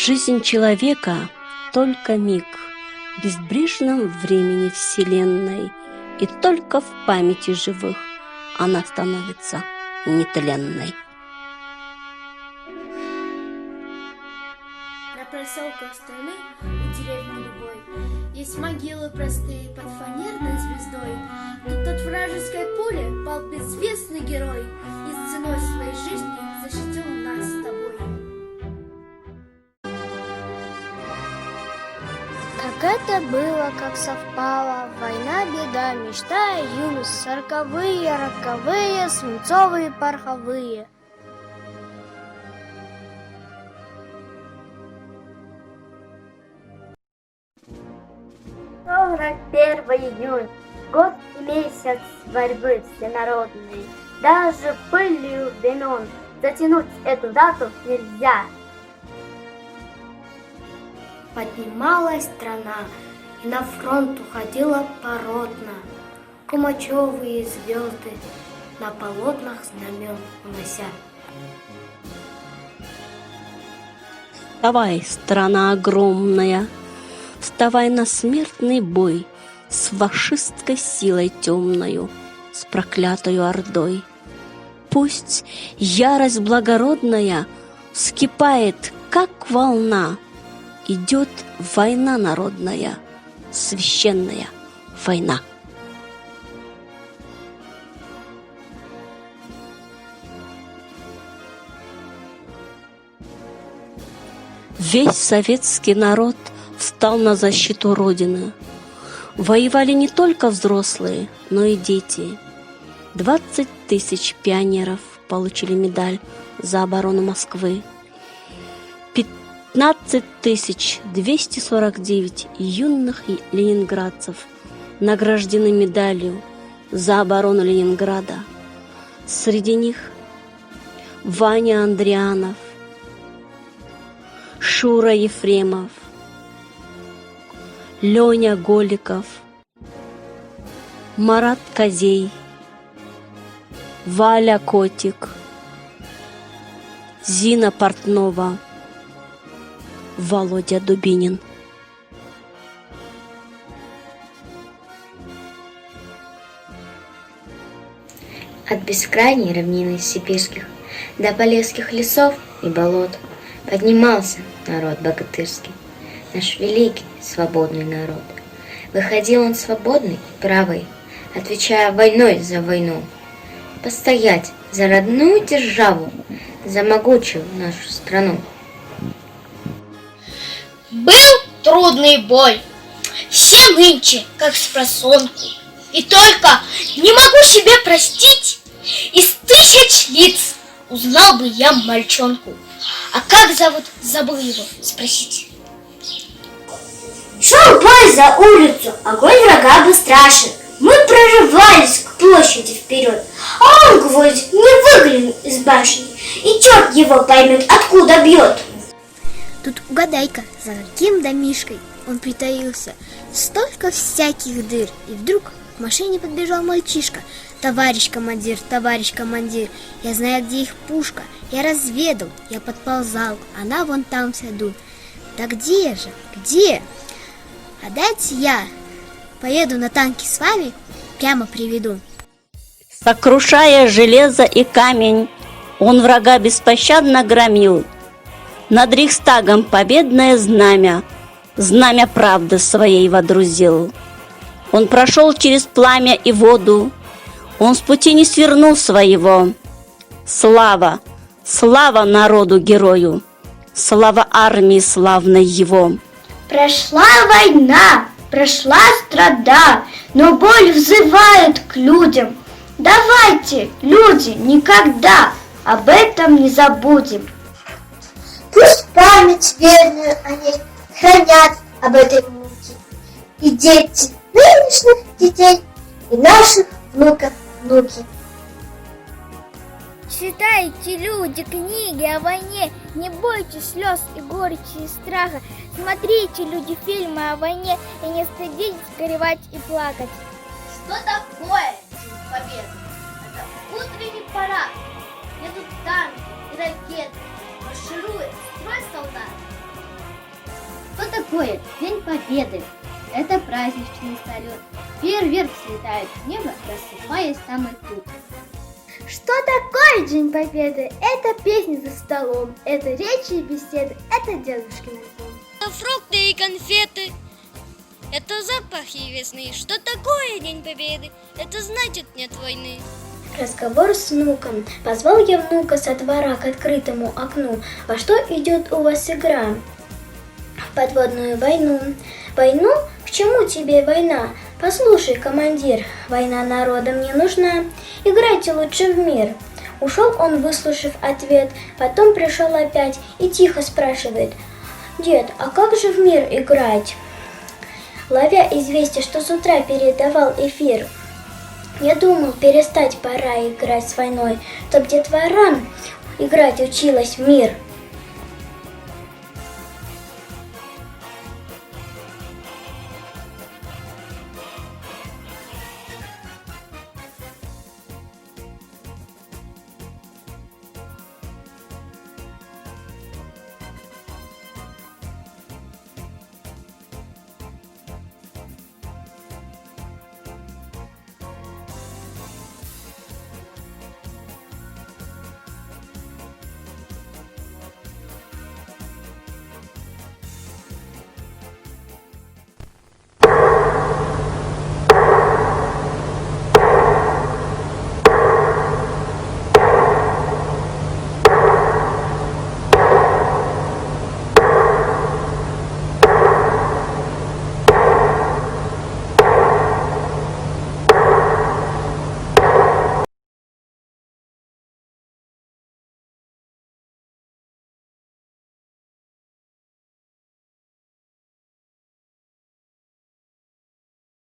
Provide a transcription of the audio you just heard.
Жизнь человека только миг в безбрежном времени Вселенной, и только в памяти живых она становится нетленной. На проселках страны, у деревни любой, есть могилы простые под фанерной звездой. Тут от вражеской пули пал безвестный герой и ценой своей жизни защитил нас с тобой. Как это было, как совпало, война, беда, мечта, юность, сороковые, роковые, свинцовые, пороховые. 41 июнь, год и месяц борьбы всенародной. Даже пылью времен затянуть эту дату нельзя. Поднималась страна, и на фронт уходила поротно. Кумачевые звезды на полотнах знамен унося. Вставай, страна огромная, вставай на смертный бой с фашистской силой темною, с проклятою ордой. Пусть ярость благородная вскипает, как волна. Идет война народная, священная война. Весь советский народ встал на защиту Родины. Воевали не только взрослые, но и дети. 20 тысяч пионеров получили медаль за оборону Москвы. 15 249 юных ленинградцев награждены медалью за оборону Ленинграда. Среди них Ваня Андрианов, Шура Ефремов, Леня Голиков, Марат Козей, Валя Котик, Зина Портнова, Володя Дубинин. От бескрайней равнины сибирских до полесских лесов и болот поднимался народ богатырский, наш великий свободный народ. Выходил он свободный и правый, отвечая войной за войну, постоять за родную державу, за могучую нашу страну. Был трудный бой, все нынче, как спросонку, и только не могу себе простить, из 1000 лиц узнал бы я мальчонку. А как зовут, забыл его спросить. Шел бой за улицу, огонь врага бы страшен. Мы прорывались к площади вперед, а он, гвоздик, не выглянул из башни, и черт его поймет, откуда бьет. Тут угадай-ка, за каким домишкой он притаился. Столько всяких дыр, и вдруг к машине подбежал мальчишка. Товарищ командир, я знаю, где их пушка. Я разведал, я подползал, она вон там в саду. Да где же, где? А дайте я поеду на танке с вами, прямо приведу. Сокрушая железо и камень, он врага беспощадно громил. Над Рейхстагом победное знамя, знамя правды своей водрузил. Он прошел через пламя и воду, он с пути не свернул своего. Слава, слава народу-герою, слава армии славной его. Прошла война, прошла страда, но боль взывает к людям. Давайте, люди, никогда об этом не забудем. Пусть память верную о ней хранят об этой муке и дети нынешних детей, и наших внуков внуки. Читайте, люди, книги о войне, не бойтесь слез и горечи и страха. Смотрите, люди, фильмы о войне и не стыдитесь горевать и плакать. Что такое День Победы? Это утренний парад. Едут танки и ракеты, марширует строй солдат. Что такое День Победы? Это праздничный салют. Фейерверк слетает в небо, рассыпаясь там и тут. Что такое День Победы? Это песни за столом, это речи и беседы, это дедушкин альбом. Это фрукты и конфеты, это запахи весны. Что такое День Победы? Это значит нет войны. Разговор с внуком. Позвал я внука со двора к открытому окну. Во что идет у вас игра? В подводную войну. Войну? К чему тебе война? Послушай, командир, война народам не нужна. Играйте лучше в мир. Ушел он, выслушав ответ, потом пришел опять и тихо спрашивает: дед, а как же в мир играть? Ловя известие, что с утра передавал эфир, я думал, перестать пора играть с войной, чтоб детвора играть училась в мир.